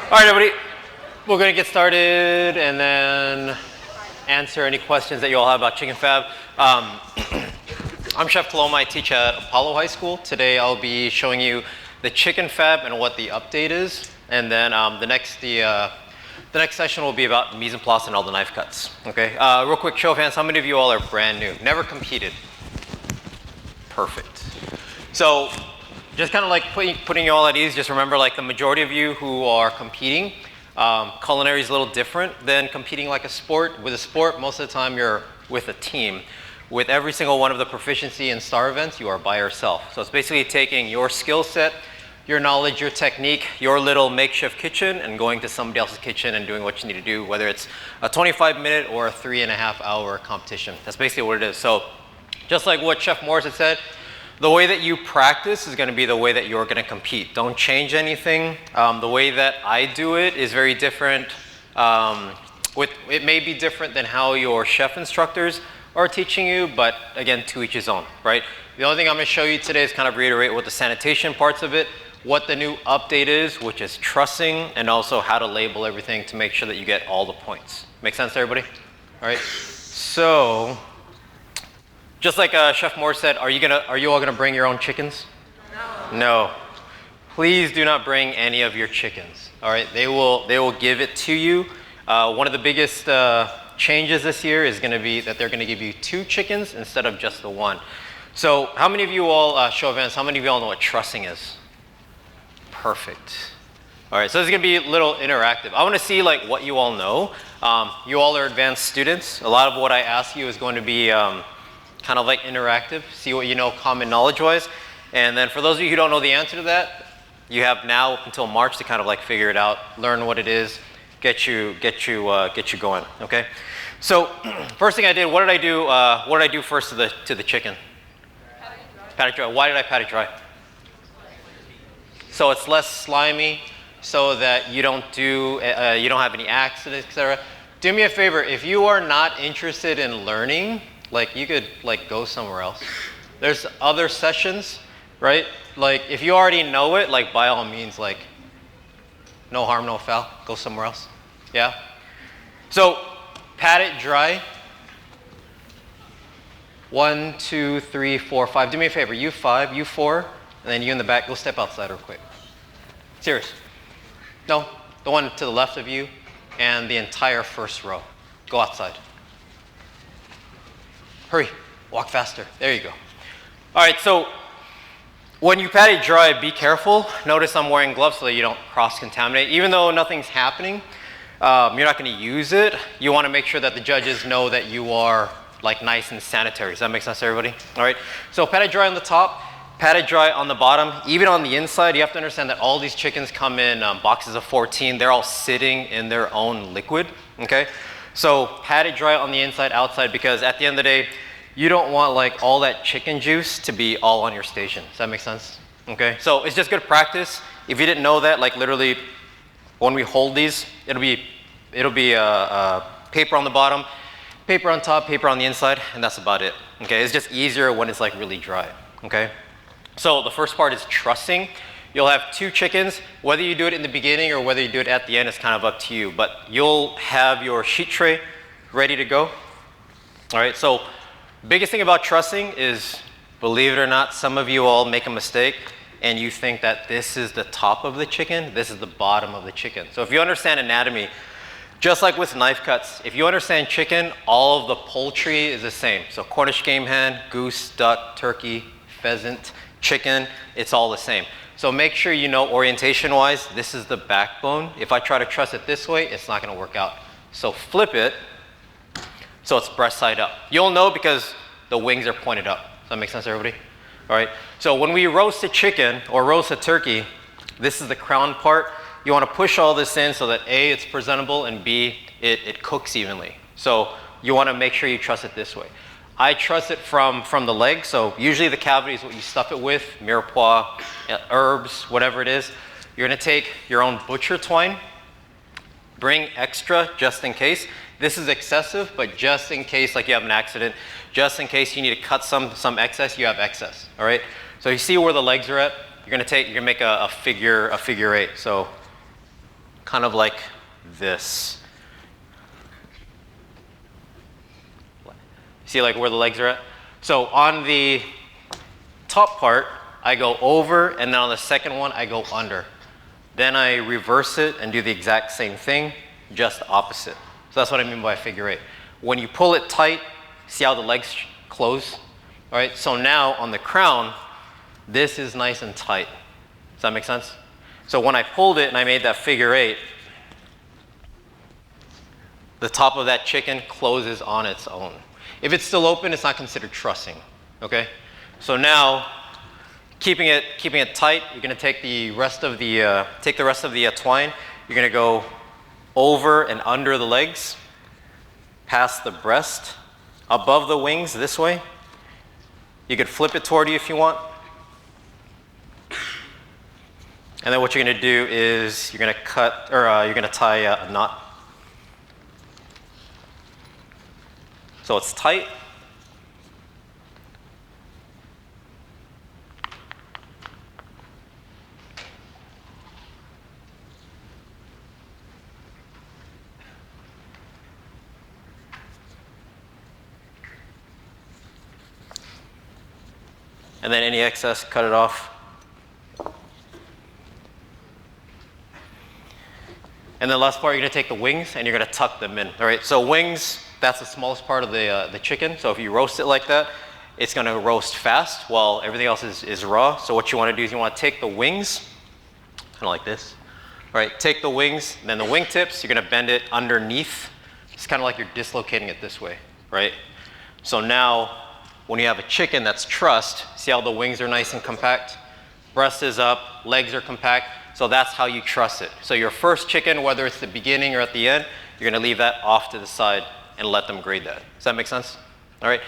All right, everybody, we're going to get started and then answer any questions that you all have about Chicken Fab. I'm Chef Coloma. I teach at Apollo High School. Today I'll be showing you the Chicken Fab and what the update is. And then the next session will be about mise en place and all the knife cuts. Okay, real quick show of hands, how many of you all are brand new? Never competed? Perfect. So just kind of like putting you all at ease, just remember like the majority of you who are competing, culinary is a little different than competing like a sport. With a sport, most of the time you're with a team. With every single one of the Proficiency and Star events, you are by yourself. So it's basically taking your skill set, your knowledge, your technique, your little makeshift kitchen and going to somebody else's kitchen and doing what you need to do, whether it's a 25-minute or a 3.5-hour competition. That's basically what it is. So just like what Chef Morris had said, the way that you practice is going to be the way that you're going to compete. Don't change anything. The way that I do it is very different. It may be different than how your chef instructors are teaching you, but again, to each his own, right? The only thing I'm going to show you today is kind of reiterate what the sanitation parts of it, what the new update is, which is trussing, and also how to label everything to make sure that you get all the points. Make sense to everybody? All right. So, just like Chef Moore said, are you all gonna bring your own chickens? No. No. Please do not bring any of your chickens. All right. They will give it to you. One of the biggest changes this year is going to be that they're going to give you 2 chickens instead of just the 1. So, how many of you all show of hands? How many of you all know what trussing is? Perfect. All right, so this is going to be a little interactive. I want to see like what you all know. You all are advanced students. A lot of what I ask you is going to be kind of like interactive. See what you know common knowledge-wise. And then for those of you who don't know the answer to that, you have now up until March to kind of like figure it out, learn what it is, get you going. Okay. So first thing I did, what did I do first to the chicken? Pat it dry. Why did I pat it dry? So it's less slimy, so that you don't have any accidents, etc. Do me a favor, if you are not interested in learning, like you could like go somewhere else. There's other sessions, right? Like if you already know it, like by all means, like no harm, no foul. Go somewhere else. Yeah. So pat it dry. 1, 2, 3, 4, 5. Do me a favor. You 5, you 4, and then you in the back. Go step outside real quick. Serious. No, the one to the left of you, and the entire first row. Go outside. Hurry. Walk faster. There you go. All right. So when you pat it dry, be careful. Notice I'm wearing gloves so that you don't cross-contaminate. Even though nothing's happening, you're not going to use it. You want to make sure that the judges know that you are like nice and sanitary. Does that make sense to everybody? All right. So pat it dry on the top, pat it dry on the bottom. Even on the inside, you have to understand that all these chickens come in boxes of 14. They're all sitting in their own liquid. Okay. So pat it dry on the inside, outside, because at the end of the day, you don't want like all that chicken juice to be all on your station. Does that make sense? Okay. So it's just good practice. If you didn't know that, like literally, when we hold these, it'll be paper on the bottom, paper on top, paper on the inside, and that's about it. Okay. It's just easier when it's like really dry. Okay. So the first part is trussing. You'll have 2 chickens. Whether you do it in the beginning or whether you do it at the end is kind of up to you. But you'll have your sheet tray ready to go. All right. So biggest thing about trussing is, believe it or not, some of you all make a mistake and you think that this is the top of the chicken, this is the bottom of the chicken. So if you understand anatomy, just like with knife cuts, if you understand chicken, all of the poultry is the same. So Cornish game hen, goose, duck, turkey, pheasant, chicken, it's all the same. So make sure you know orientation-wise, this is the backbone. If I try to truss it this way, it's not going to work out. So flip it so it's breast side up. You'll know because the wings are pointed up. Does that make sense to everybody? All right. So when we roast a chicken or roast a turkey, this is the crown part. You want to push all this in so that A, it's presentable, and B, it cooks evenly. So you want to make sure you truss it this way. I truss it from the leg, so usually the cavity is what you stuff it with, mirepoix, herbs, whatever it is. You're going to take your own butcher twine, bring extra just in case. This is excessive, but just in case like you have an accident, just in case you need to cut some excess, you have excess, all right? So you see where the legs are at? You're gonna make a figure 8. So kind of like this. See like where the legs are at? So on the top part, I go over, and then on the second one, I go under. Then I reverse it and do the exact same thing, just opposite. So that's what I mean by figure eight. When you pull it tight, see how the legs close? All right, so now on the crown, this is nice and tight. Does that make sense? So when I pulled it and I made that figure eight, the top of that chicken closes on its own. If it's still open, it's not considered trussing, okay? So now, keeping it tight, you're gonna take the rest of the twine, you're gonna go over and under the legs, past the breast, above the wings this way. You could flip it toward you if you want. And then what you're gonna do is you're gonna tie a knot. So it's tight. And then any excess, cut it off. And then the last part, you're gonna take the wings and you're gonna tuck them in. All right, so wings, that's the smallest part of the chicken. So if you roast it like that, it's gonna roast fast while everything else is raw. So what you wanna do is you wanna take the wings, kinda like this. All right, take the wings, and then the wing tips, you're gonna bend it underneath. It's kinda like you're dislocating it this way, right? So now, when you have a chicken that's trussed, see how the wings are nice and compact? Breast is up, legs are compact, so that's how you truss it. So your first chicken, whether it's the beginning or at the end, you're gonna leave that off to the side and let them grade that. Does that make sense? All right.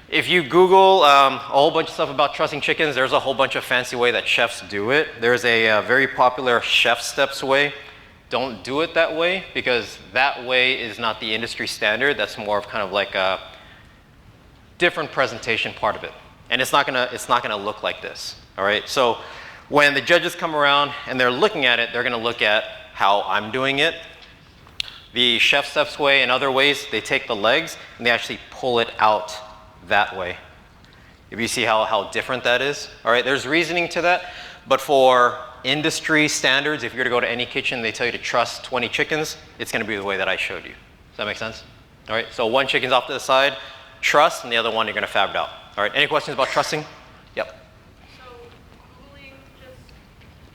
If you Google a whole bunch of stuff about trussing chickens, there's a whole bunch of fancy way that chefs do it. There's a very popular chef steps way. Don't do it that way, because that way is not the industry standard. That's more of kind of like a different presentation part of it. And it's not gonna look like this, all right? So when the judges come around and they're looking at it, they're gonna look at how I'm doing it. The chef steps way and other ways, they take the legs and they actually pull it out that way. If you see how different that is, all right? There's reasoning to that, but for industry standards, if you're to go to any kitchen, they tell you to truss 20 chickens, it's gonna be the way that I showed you. Does that make sense? All right, so one chicken's off to the side, truss, and the other one you're gonna fab it out. All right, any questions about trussing? Yep. So, Googling just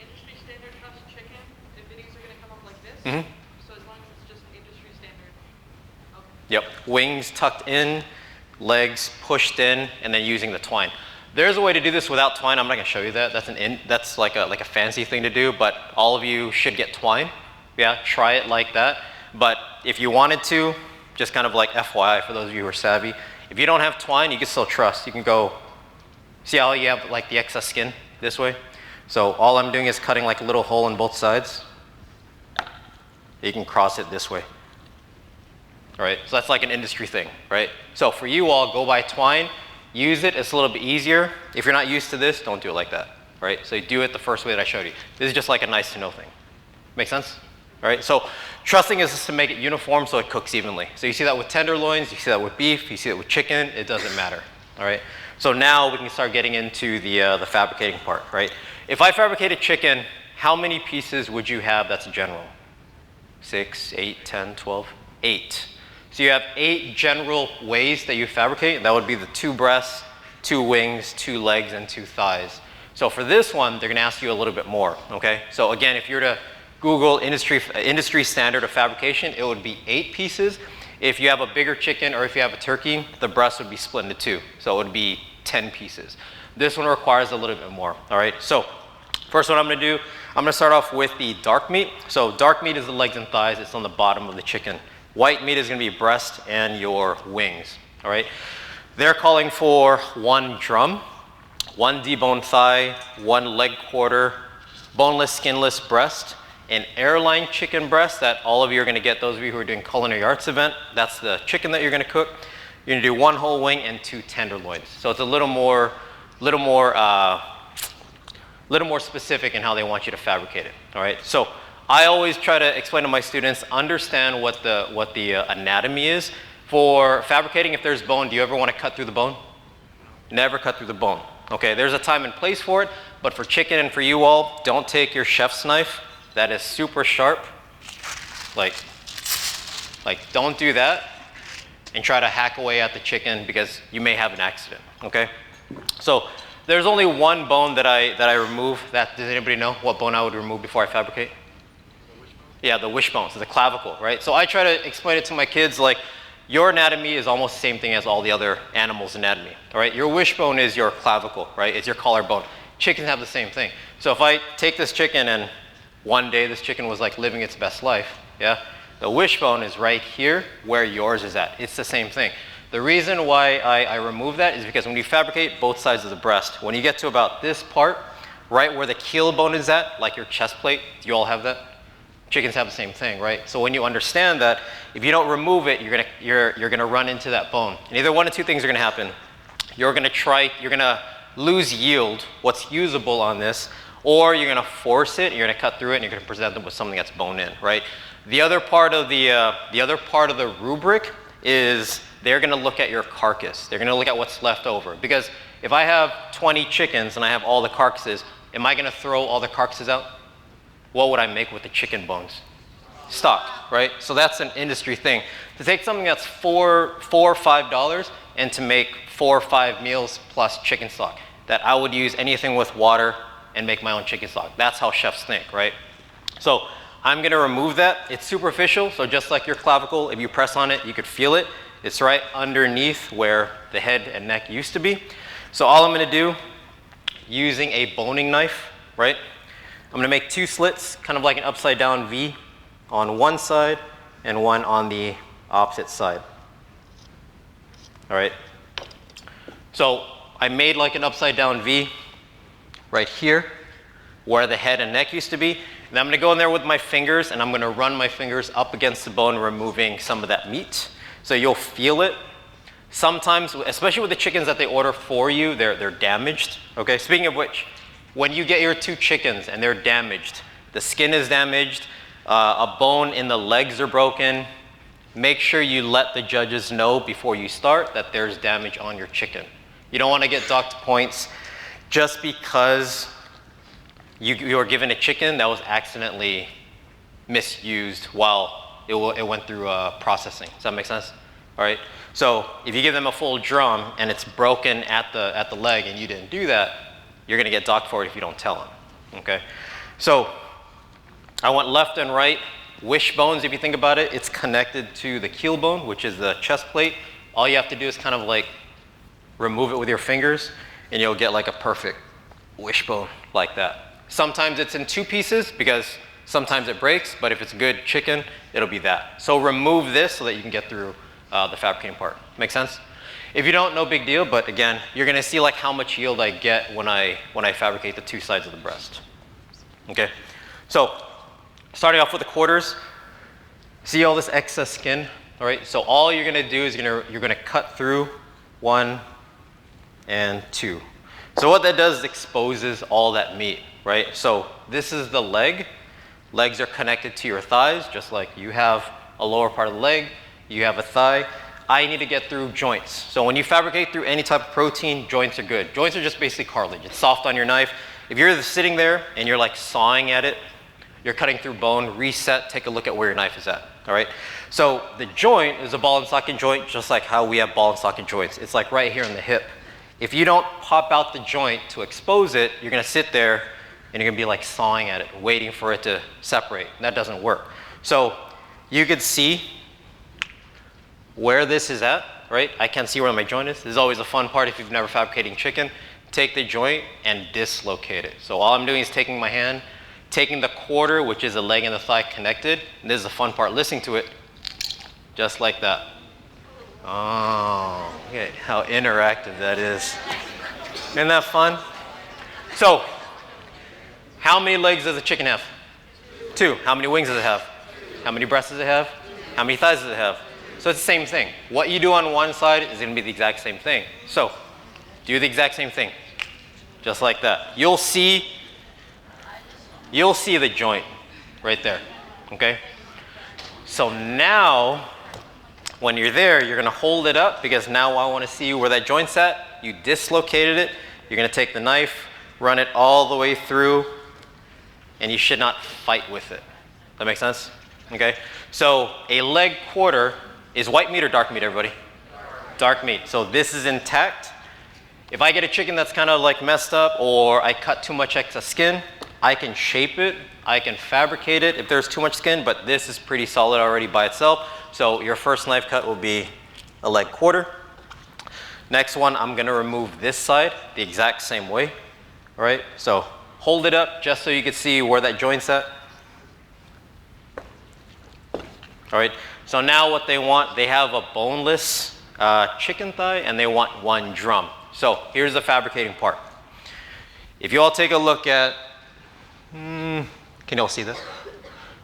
industry standard truss chicken, the videos are gonna come up like this? Mm-hmm. So as long as it's just industry standard, okay. Yep, wings tucked in, legs pushed in, and then using the twine. There's a way to do this without twine. I'm not gonna show you that. That's like a fancy thing to do, but all of you should get twine. Yeah, try it like that. But if you wanted to, just kind of like FYI for those of you who are savvy, if you don't have twine, you can still truss. You can go, see how you have like the excess skin this way? So all I'm doing is cutting like a little hole in both sides. You can cross it this way. All right, so that's like an industry thing, right? So for you all, go buy twine, use it, it's a little bit easier. If you're not used to this, don't do it like that, right? So you do it the first way that I showed you. This is just like a nice to know thing. Make sense? All right, so trussing is just to make it uniform so it cooks evenly. So you see that with tenderloins, you see that with beef, you see that with chicken, it doesn't matter, all right? So now we can start getting into the fabricating part, right? If I fabricated chicken, how many pieces would you have that's general? 6, 8, 10, 12, 8. So you have 8 general ways that you fabricate. That would be the 2 breasts, 2 wings, 2 legs, and 2 thighs. So for this one, they're gonna ask you a little bit more, okay? So again, if you're to Google industry standard of fabrication, it would be 8 pieces. If you have a bigger chicken or if you have a turkey, the breast would be split into 2. So it would be 10 pieces. This one requires a little bit more, all right? So first what I'm gonna do, I'm gonna start off with the dark meat. So dark meat is the legs and thighs, it's on the bottom of the chicken. White meat is gonna be breast and your wings, all right? They're calling for 1 drum, 1 deboned thigh, 1 leg quarter, boneless, skinless breast, an airline chicken breast that all of you are gonna get, those of you who are doing culinary arts event, that's the chicken that you're gonna cook. You're gonna do 1 whole wing and 2 tenderloins. So it's a little more specific in how they want you to fabricate it, all right? So I always try to explain to my students, understand what the anatomy is. For fabricating, if there's bone, do you ever want to cut through the bone? Never cut through the bone. Okay, there's a time and place for it, but for chicken and for you all, don't take your chef's knife that is super sharp. Like don't do that and try to hack away at the chicken because you may have an accident, okay? So there's only one bone that I remove. Does anybody know what bone I would remove before I fabricate? The wishbone? Yeah, the wishbone, so the clavicle, right? So I try to explain it to my kids like, your anatomy is almost the same thing as all the other animals' anatomy, all right? Your wishbone is your clavicle, right? It's your collarbone. Chickens have the same thing. So if I take this chicken and one day this chicken was like living its best life, yeah? The wishbone is right here where yours is at. It's the same thing. The reason why I remove that is because when you fabricate both sides of the breast, when you get to about this part, right where the keel bone is at, like your chest plate, do you all have that? Chickens have the same thing, right? So when you understand that, if you don't remove it, you're gonna run into that bone. And either one of two things are gonna happen. You're gonna lose yield, what's usable on this, or you're gonna force it, you're gonna cut through it, and you're gonna present them with something that's bone in, right? The other part of the rubric is they're gonna look at your carcass. They're gonna look at what's left over. Because if I have 20 chickens and I have all the carcasses, am I gonna throw all the carcasses out? What would I make with the chicken bones? Stock, right? So that's an industry thing. To take something that's $4 or $5 and to make 4 or 5 meals plus chicken stock, that I would use anything with water and make my own chicken stock. That's how chefs think, right? So I'm gonna remove that. It's superficial, so just like your clavicle, if you press on it, you could feel it. It's right underneath where the head and neck used to be. So all I'm gonna do, using a boning knife, right? I'm gonna make 2 slits, kind of like an upside down V on one side and one on the opposite side. All right. So I made like an upside down V right here where the head and neck used to be. And I'm gonna go in there with my fingers and I'm gonna run my fingers up against the bone, removing some of that meat. So you'll feel it. Sometimes, especially with the chickens that they order for you, they're damaged. Okay, speaking of which, when you get your 2 chickens and they're damaged, the skin is damaged, a bone in the legs are broken, make sure you let the judges know before you start that there's damage on your chicken. You don't want to get docked points just because you were given a chicken that was accidentally misused while it went through processing. Does that make sense? All right. So if you give them a full drum and it's broken at the leg and you didn't do that, you're going to get docked for it if you don't tell them. Okay. So I want left and right wishbones. If you think about it, it's connected to the keel bone, which is the chest plate. All you have to do is kind of like remove it with your fingers and you'll get like a perfect wishbone like that. Sometimes it's in 2 pieces because sometimes it breaks, but if it's good chicken, it'll be that. So remove this so that you can get through the fabricating part. Make sense? If you don't, no big deal, but again, you're gonna see like how much yield I get when I fabricate the 2 sides of the breast. Okay, so starting off with the quarters, see all this excess skin, all right? So all you're gonna do is you're gonna cut through 1 and 2. So what that does is exposes all that meat, right? So this is the leg. Legs are connected to your thighs, just like you have a lower part of the leg, you have a thigh. I need to get through joints. So when you fabricate through any type of protein, joints are good. Joints are just basically cartilage. It's soft on your knife. If you're sitting there and you're like sawing at it, you're cutting through bone, reset, take a look at where your knife is at, all right? So the joint is a ball and socket joint, just like how we have ball and socket joints. It's like right here in the hip. If you don't pop out the joint to expose it, you're gonna sit there and you're gonna be like sawing at it, waiting for it to separate. That doesn't work. So you could see where this is at, right? I can't see where my joint is. This is always a fun part if you've never fabricated chicken. Take the joint and dislocate it. So all I'm doing is taking my hand, taking the quarter, which is the leg and the thigh connected. And this is the fun part, listening to it, just like that. Oh, look at how interactive that is. Isn't that fun? So, how many legs does a chicken have? 2. How many wings does it have? How many breasts does it have? How many thighs does it have? So it's the same thing. What you do on one side is going to be the exact same thing. So do the exact same thing, just like that. You'll see the joint. right there, okay? So now, when you're there, you're gonna hold it up because now I wanna see where that joint's at. You dislocated it. You're gonna take the knife, run it all the way through, and you should not fight with it. That make sense? Okay? So a leg quarter is white meat or dark meat, everybody? Dark meat. So this is intact. If I get a chicken that's kind of like messed up or I cut too much excess skin, I can shape it, I can fabricate it if there's too much skin, but this is pretty solid already by itself. So your first knife cut will be a leg quarter. Next one, I'm gonna remove this side the exact same way. All right, so hold it up just so you can see where that joint's at. All right, so now what they want, they have a boneless chicken thigh and they want one drum. So here's the fabricating part. If you all take a look at, can you all see this?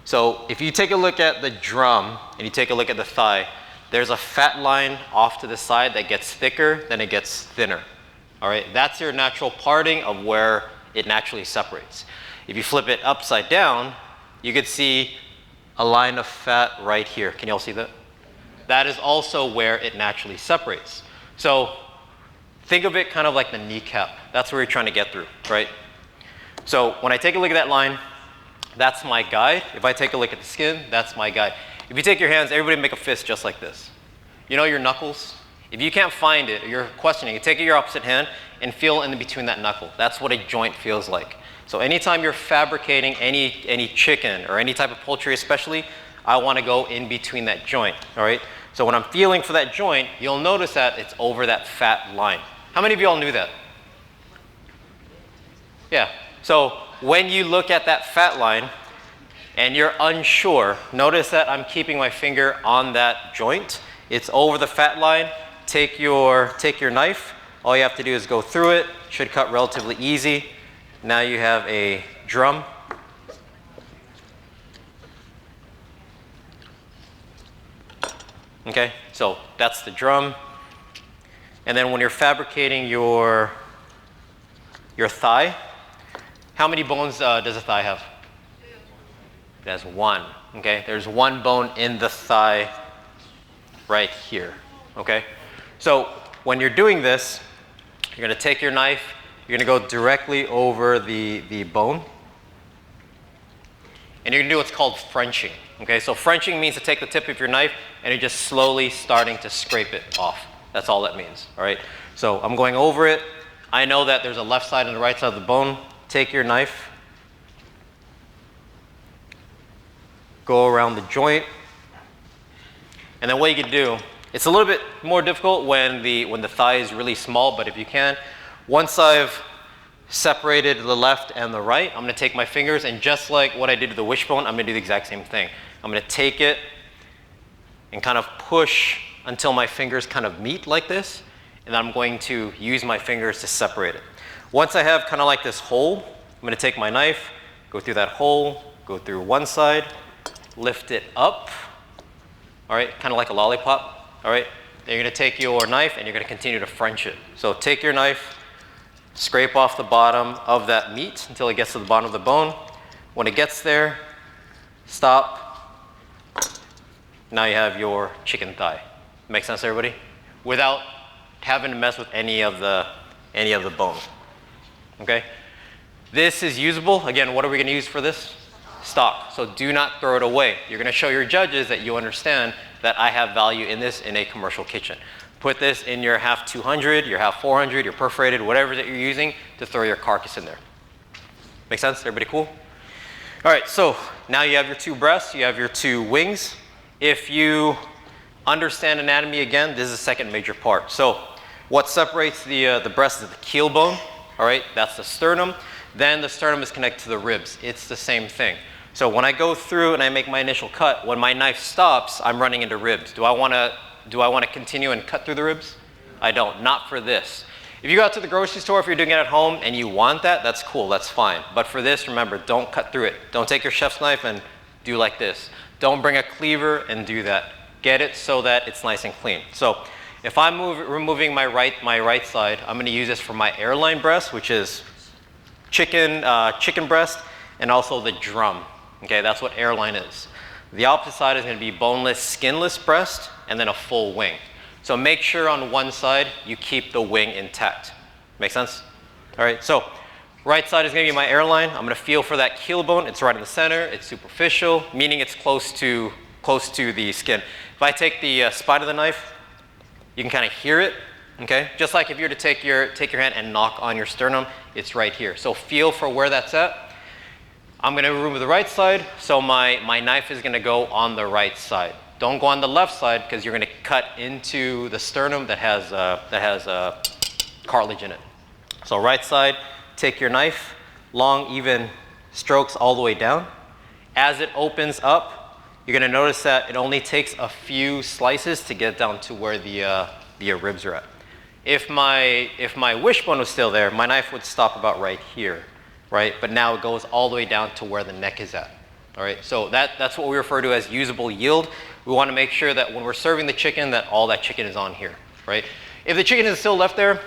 So if you take a look at the drum and you take a look at the thigh, there's a fat line off to the side that gets thicker, then it gets thinner. All right, that's your natural parting of where it naturally separates. If you flip it upside down, you could see a line of fat right here. Can you all see that? That is also where it naturally separates. So think of it kind of like the kneecap. That's where you're trying to get through, right? So when I take a look at that line, that's my guide. If I take a look at the skin, that's my guide. If you take your hands, everybody make a fist just like this. You know your knuckles? If you can't find it, or you're questioning, you take your opposite hand and feel in between that knuckle. That's what a joint feels like. So anytime you're fabricating any chicken or any type of poultry especially, I want to go in between that joint, all right? So when I'm feeling for that joint, you'll notice that it's over that fat line. How many of you all knew that? Yeah, so when you look at that fat line and you're unsure, notice that I'm keeping my finger on that joint. It's over the fat line. Take your knife. All you have to do is go through it. Should cut relatively easy. Now you have a drum. Okay, so that's the drum. And then when you're fabricating your thigh, how many bones does a thigh have? It has one, okay? There's one bone in the thigh right here, okay? So when you're doing this, you're gonna take your knife, you're gonna go directly over the bone, and you're gonna do what's called Frenching, okay? So Frenching means to take the tip of your knife and you're just slowly starting to scrape it off. That's all that means, all right? So I'm going over it. I know that there's a left side and the right side of the bone. Take your knife, go around the joint, and then what you can do, it's a little bit more difficult when the thigh is really small, but if you can, once I've separated the left and the right, I'm gonna take my fingers and just like what I did to the wishbone, I'm gonna do the exact same thing. I'm gonna take it and kind of push until my fingers kind of meet like this, and I'm going to use my fingers to separate it. Once I have kind of like this hole, I'm gonna take my knife, go through that hole, go through one side, lift it up, all right, kind of like a lollipop, all right? Then you're gonna take your knife and you're gonna continue to French it. So take your knife, scrape off the bottom of that meat until it gets to the bottom of the bone. When it gets there, stop. Now you have your chicken thigh. Make sense, everybody? Without having to mess with any of the bone. Okay? This is usable. Again, what are we going to use for this? Stock. So do not throw it away. You're going to show your judges that you understand that I have value in this in a commercial kitchen. Put this in your half 200, your half 400, your perforated, whatever that you're using to throw your carcass in there. Make sense? Everybody cool? All right, so now you have your two breasts, you have your two wings. If you understand anatomy again, this is the second major part. So what separates the breast is the keel bone, all right? That's the sternum. Then the sternum is connected to the ribs. It's the same thing. So when I go through and I make my initial cut, when my knife stops, I'm running into ribs. Do I want to continue and cut through the ribs? I don't, not for this. If you go out to the grocery store, if you're doing it at home and you want that, that's cool, that's fine. But for this, remember, don't cut through it. Don't take your chef's knife and do like this. Don't bring a cleaver and do that. Get it so that it's nice and clean. So if I'm removing my right side, I'm gonna use this for my airline breast, which is chicken breast, and also the drum. Okay, that's what airline is. The opposite side is going to be boneless, skinless breast, and then a full wing. So make sure on one side you keep the wing intact. Make sense? All right, so right side is going to be my airline. I'm going to feel for that keel bone. It's right in the center. It's superficial, meaning it's close to the skin. If I take the spine of the knife, you can kind of hear it. Okay, just like if you were to take your hand and knock on your sternum, it's right here. So feel for where that's at. I'm going to remove the right side, so my knife is going to go on the right side. Don't go on the left side because you're going to cut into the sternum that has cartilage in it. So right side, take your knife, long even strokes all the way down. As it opens up, you're going to notice that it only takes a few slices to get down to where the ribs are at. If my wishbone was still there, my knife would stop about right here, right? But now it goes all the way down to where the neck is at. All right, so that's what we refer to as usable yield. We want to make sure that when we're serving the chicken that all that chicken is on here, right? If the chicken is still left there,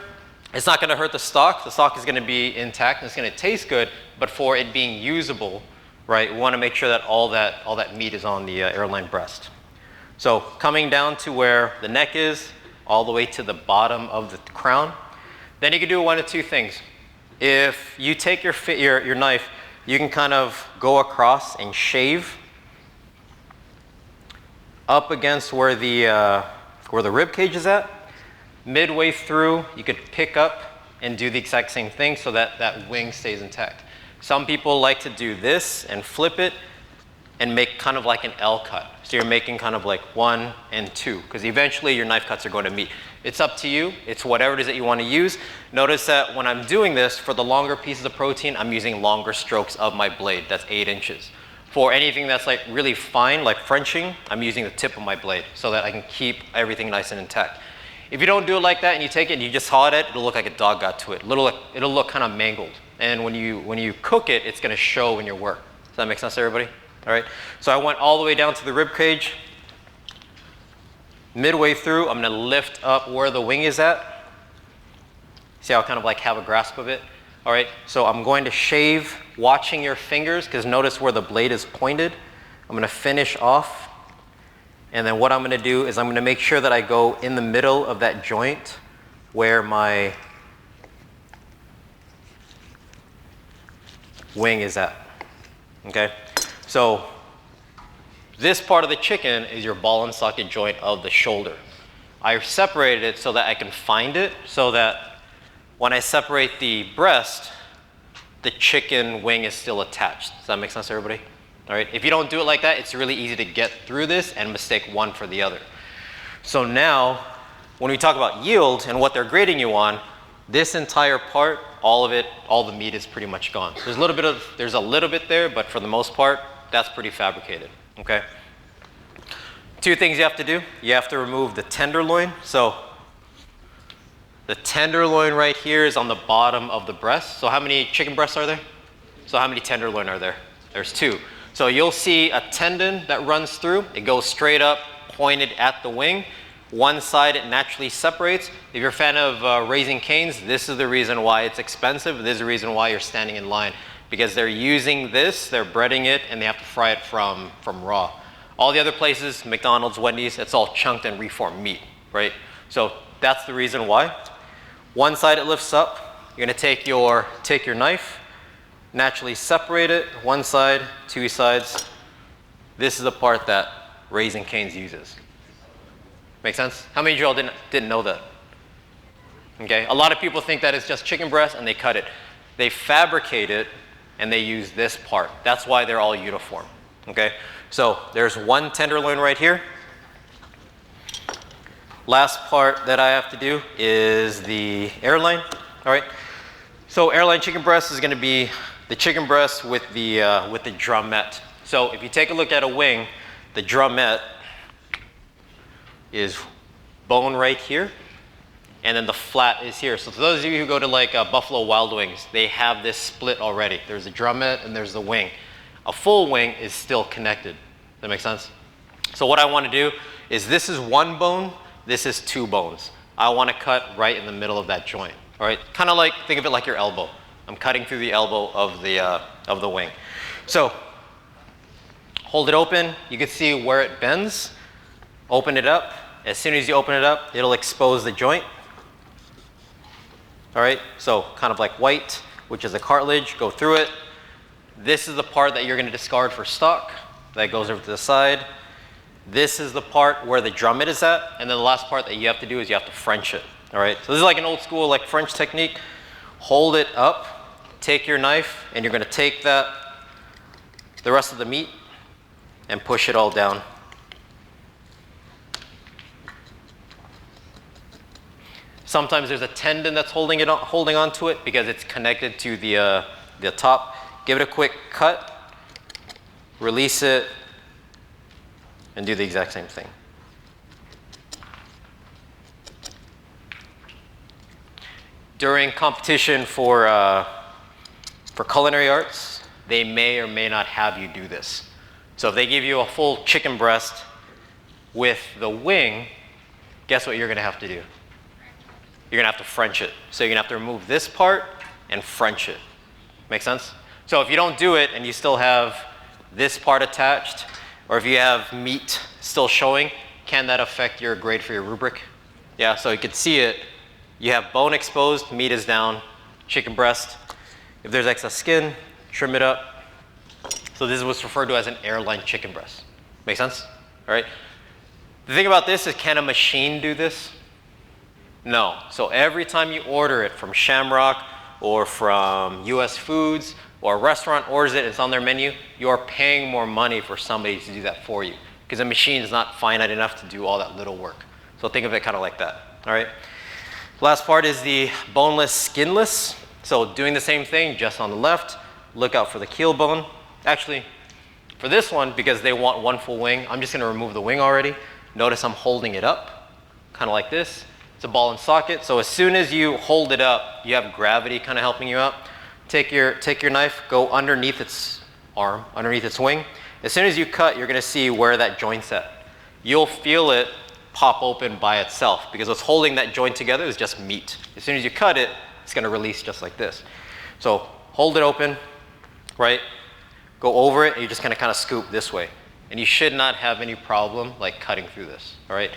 it's not going to hurt the stock. The stock is going to be intact and it's going to taste good, but for it being usable, right, we want to make sure that all that meat is on the airline breast. So coming down to where the neck is, all the way to the bottom of the crown, then you can do one of two things. If you take your knife, you can kind of go across and shave up against where the rib cage is at. Midway through, you could pick up and do the exact same thing so that that wing stays intact. Some people like to do this and flip it and make kind of like an L cut. So you're making kind of like 1 and 2, because eventually your knife cuts are going to meet. It's up to you. It's whatever it is that you want to use. Notice that when I'm doing this, for the longer pieces of protein, I'm using longer strokes of my blade. That's 8 inches. For anything that's like really fine, like Frenching, I'm using the tip of my blade so that I can keep everything nice and intact. If you don't do it like that and you take it and you just haul it, it'll look like a dog got to it. It'll look kind of mangled. And when you cook it, it's going to show in your work. Does that make sense to everybody? All right. So I went all the way down to the rib cage. Midway through, I'm going to lift up where the wing is at. See how I kind of like have a grasp of it? All right. So I'm going to shave, watching your fingers, because notice where the blade is pointed. I'm going to finish off. And then what I'm going to do is I'm going to make sure that I go in the middle of that joint where my wing is at. Okay? So this part of the chicken is your ball and socket joint of the shoulder. I separated it so that I can find it, so that when I separate the breast, the chicken wing is still attached. Does that make sense to everybody? All right. If you don't do it like that, it's really easy to get through this and mistake one for the other. So now, when we talk about yield and what they're grading you on, this entire part, all of it, all the meat is pretty much gone. There's a little bit there, but for the most part, that's pretty fabricated. Okay. 2 things you have to do. You have to remove the tenderloin. So the tenderloin right here is on the bottom of the breast. So how many chicken breasts are there? So how many tenderloin are there? There's 2. So you'll see a tendon that runs through. It goes straight up, pointed at the wing. One side it naturally separates. If you're a fan of Raising Cane's, this is the reason why it's expensive. This is the reason why you're standing in line, because they're using this, they're breading it, and they have to fry it from raw. All the other places, McDonald's, Wendy's, it's all chunked and reformed meat, right? So that's the reason why. One side it lifts up. You're gonna take your knife, naturally separate it, one side, 2 sides. This is the part that Raising Cane's uses. Make sense? How many of you all didn't know that? Okay, a lot of people think that it's just chicken breast and they cut it. They fabricate it and they use this part. That's why they're all uniform. Okay, so there's one tenderloin right here. Last part that I have to do is the airline. All right, so airline chicken breast is going to be the chicken breast with the drumette. So if you take a look at a wing, the drumette is bone right here, and then the flat is here. So for those of you who go to like Buffalo Wild Wings, they have this split already. There's a drumette and there's the wing. A full wing is still connected. Does that make sense? So what I want to do is, this is 1 bone, this is 2 bones. I want to cut right in the middle of that joint. All right, kind of like, think of it like your elbow. I'm cutting through the elbow of the wing. So hold it open, you can see where it bends. Open it up. As soon as you open it up, it'll expose the joint. All right, so kind of like white, which is a cartilage, go through it. This is the part that you're going to discard for stock. That goes over to the side. This is the part where the drummet is at, and then the last part that you have to do is you have to French it. All right, so this is like an old school like French technique. Hold it up, take your knife, and you're going to take the rest of the meat and push it all down. Sometimes there's a tendon that's holding on to it because it's connected to the top. Give it a quick cut, release it, and do the exact same thing. During competition for culinary arts, they may or may not have you do this. So if they give you a full chicken breast with the wing, guess what you're going to have to do? You're going to have to French it. So you're going to have to remove this part and French it. Make sense? So if you don't do it and you still have this part attached, or if you have meat still showing, can that affect your grade for your rubric? Yeah, so you can see it. You have bone exposed, meat is down, chicken breast. If there's excess skin, trim it up. So this is what's referred to as an airline chicken breast. Make sense? All right. The thing about this is, can a machine do this? No. So every time you order it from Shamrock or from US Foods, or a restaurant orders it, it's on their menu, you're paying more money for somebody to do that for you, because a machine is not finite enough to do all that little work. So think of it kind of like that. All right. Last part is the boneless, skinless. So doing the same thing, just on the left. Look out for the keel bone. Actually, for this one, because they want one full wing, I'm just going to remove the wing already. Notice I'm holding it up, kind of like this. It's a ball and socket. So as soon as you hold it up, you have gravity kind of helping you out. Take your knife, go underneath its arm, underneath its wing. As soon as you cut, you're going to see where that joint's at. You'll feel it pop open by itself, because what's holding that joint together is just meat. As soon as you cut it, it's going to release just like this. So hold it open, right? Go over it, and you're just going to kind of scoop this way. And you should not have any problem like cutting through this, all right?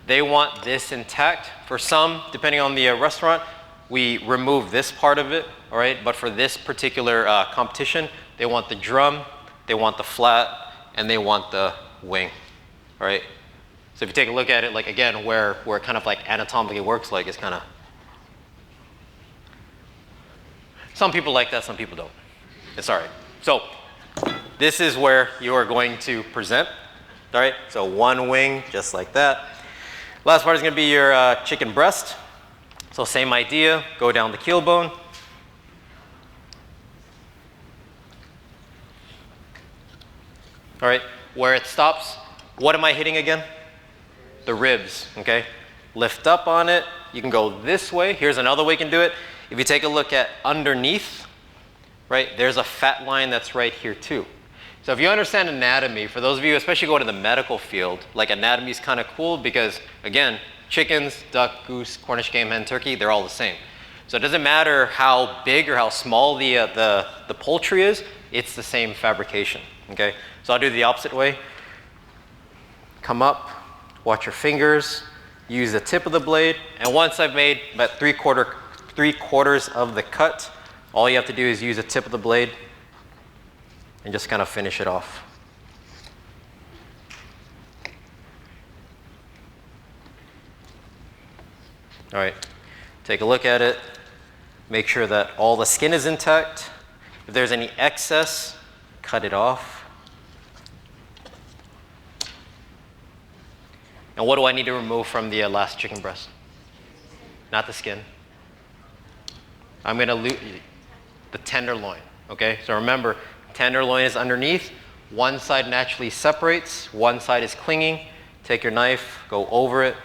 They want this intact. For some, depending on the restaurant, we remove this part of it, all right? But for this particular competition, they want the drum, they want the flat, and they want the wing, all right? So if you take a look at it, like again, where it kind of like anatomically works, like it's kind of, some people like that, some people don't. It's all right. So this is where you are going to present, all right? So one wing, just like that. Last part is going to be your chicken breast. So same idea, go down the keel bone. All right, where it stops, what am I hitting again? The ribs, okay? Lift up on it. You can go this way. Here's another way you can do it. If you take a look at underneath, right, there's a fat line that's right here too. So if you understand anatomy, for those of you, especially going to the medical field, like anatomy is kind of cool because, again, chickens, duck, goose, Cornish game hen, turkey, they're all the same. So it doesn't matter how big or how small the poultry is, it's the same fabrication, okay? So I'll do the opposite way. Come up, watch your fingers, use the tip of the blade, and once I've made about three quarters of the cut, all you have to do is use the tip of the blade and just kind of finish it off. All right, take a look at it. Make sure that all the skin is intact. If there's any excess, cut it off. And what do I need to remove from the last chicken breast? Not the skin. I'm going to lose the tenderloin, okay? So remember, tenderloin is underneath. One side naturally separates. One side is clinging. Take your knife, go over it,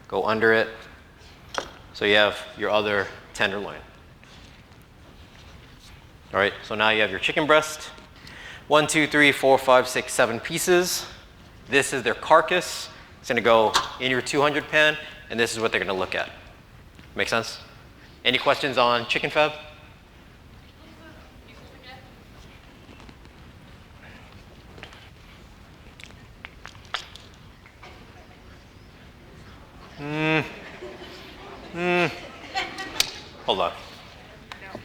go under it. So you have your other tenderloin. All right, so now you have your chicken breast. 1, 2, 3, 4, 5, 6, 7 pieces. This is their carcass. It's going to go in your 200 pan, and this is what they're going to look at. Make sense? Any questions on chicken fab? Hold on. No.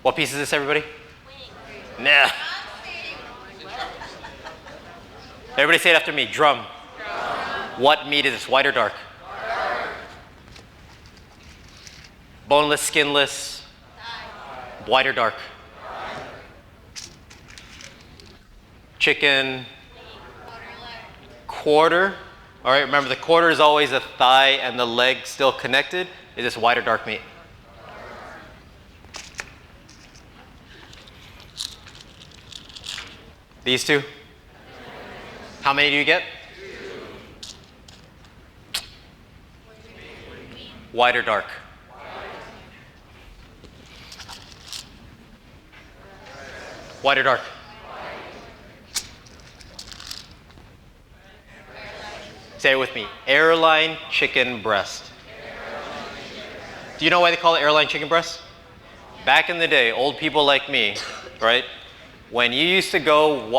What piece is this, everybody? Nah. Everybody say it after me. Drum. What meat is this? White or dark? Boneless, skinless. White or dark? Chicken. Quarter. All right, remember the quarter is always a thigh and the leg still connected. Is this white or dark meat? These two? How many do you get? White or dark? White or dark? Say it with me. Airline chicken breast. Do you know why they call it airline chicken breast? Back in the day, old people like me, right? When you used to go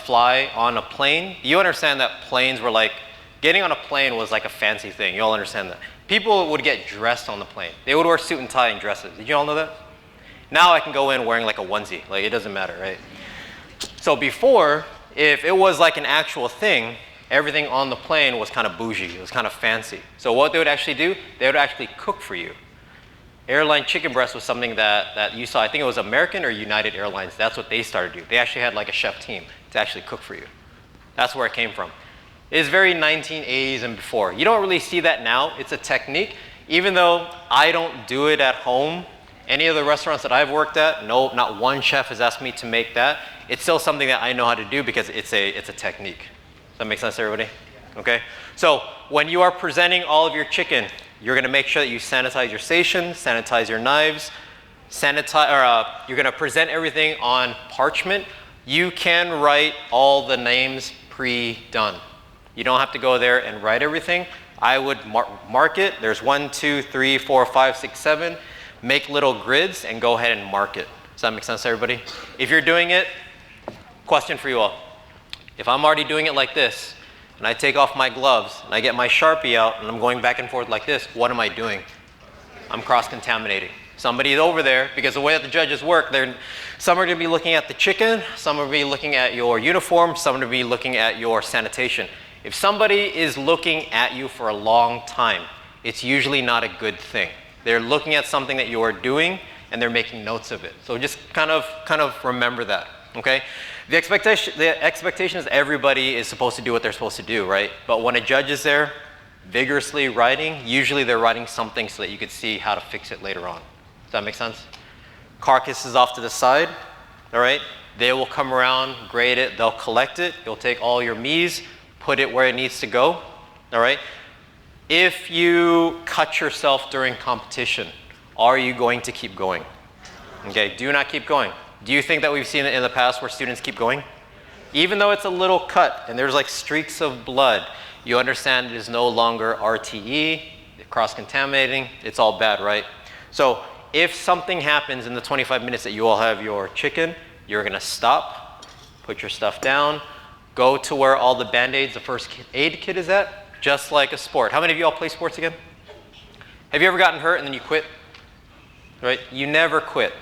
fly on a plane, you understand that planes were like, getting on a plane was like a fancy thing. You all understand that. People would get dressed on the plane. They would wear suit and tie and dresses. Did you all know that? Now I can go in wearing like a onesie. Like, it doesn't matter, right? So before, if it was like an actual thing, everything on the plane was kind of bougie. It was kind of fancy. So what they would actually do, they would actually cook for you. Airline chicken breast was something that you saw. I think it was American or United Airlines. That's what they started to do. They actually had like a chef team to actually cook for you. That's where it came from. It's very 1980s and before. You don't really see that now. It's a technique. Even though I don't do it at home, any of the restaurants that I've worked at, no, not one chef has asked me to make that. It's still something that I know how to do because it's a technique. Does that make sense to everybody? Okay. So when you are presenting all of your chicken, you're going to make sure that you sanitize your station, sanitize your knives, you're going to present everything on parchment. You can write all the names pre-done. You don't have to go there and write everything. I would mark it. There's 1, 2, 3, 4, 5, 6, 7. Make little grids and go ahead and mark it. Does that make sense to everybody? If you're doing it, question for you all. If I'm already doing it like this, and I take off my gloves, and I get my Sharpie out, and I'm going back and forth like this, what am I doing? I'm cross-contaminating. Somebody's over there, because the way that the judges work, some are going to be looking at the chicken, some are going to be looking at your uniform, some are going to be looking at your sanitation. If somebody is looking at you for a long time, it's usually not a good thing. They're looking at something that you are doing, and they're making notes of it. So just kind of remember that, okay? The expectation is everybody is supposed to do what they're supposed to do, right? But when a judge is there vigorously writing, usually they're writing something so that you could see how to fix it later on. Does that make sense? Carcass is off to the side, all right? They will come around, grade it, they'll collect it. You'll take all your meats, put it where it needs to go, all right? If you cut yourself during competition, are you going to keep going? Okay, do not keep going. Do you think that we've seen it in the past where students keep going? Even though it's a little cut and there's like streaks of blood, you understand it is no longer RTE, cross-contaminating, it's all bad, right? So if something happens in the 25 minutes that you all have your chicken, you're gonna stop, put your stuff down, go to where all the Band-Aids, the first aid kit is at, just like a sport. How many of you all play sports again? Have you ever gotten hurt and then you quit? Right? You never quit.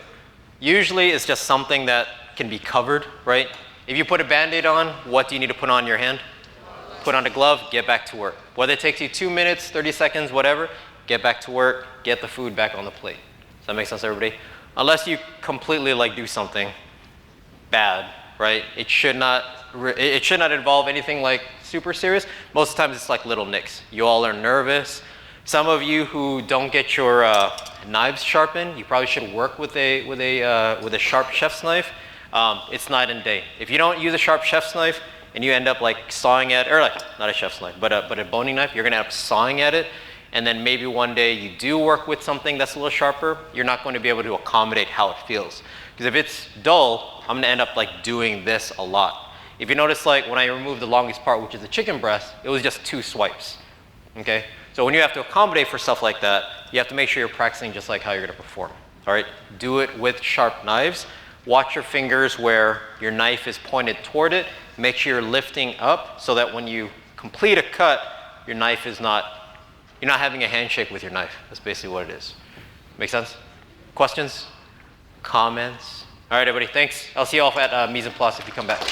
Usually it's just something that can be covered, right? If you put a Band-Aid on, what do you need to put on your hand? Put on a glove, get back to work. Whether it takes you 2 minutes, 30 seconds, whatever, get back to work, get the food back on the plate. Does that make sense, everybody? Unless you completely like do something bad, right? It should not involve anything like super serious. Most of the times it's like little nicks. You all are nervous. Some of you who don't get your knives sharpened, you probably should work with a sharp chef's knife. It's night and day. If you don't use a sharp chef's knife and you end up like sawing at, or like not a chef's knife, but a boning knife, you're gonna end up sawing at it. And then maybe one day you do work with something that's a little sharper, you're not going to be able to accommodate how it feels. Because if it's dull, I'm gonna end up like doing this a lot. If you notice, like when I removed the longest part, which is the chicken breast, it was just 2 swipes, okay? So when you have to accommodate for stuff like that, you have to make sure you're practicing just like how you're gonna perform, all right? Do it with sharp knives. Watch your fingers where your knife is pointed toward it. Make sure you're lifting up so that when you complete a cut, your knife is not You're not having a handshake with your knife. That's basically what it is. Make sense? Questions? Comments? All right, everybody, thanks. I'll see you all at Mise en Place if you come back.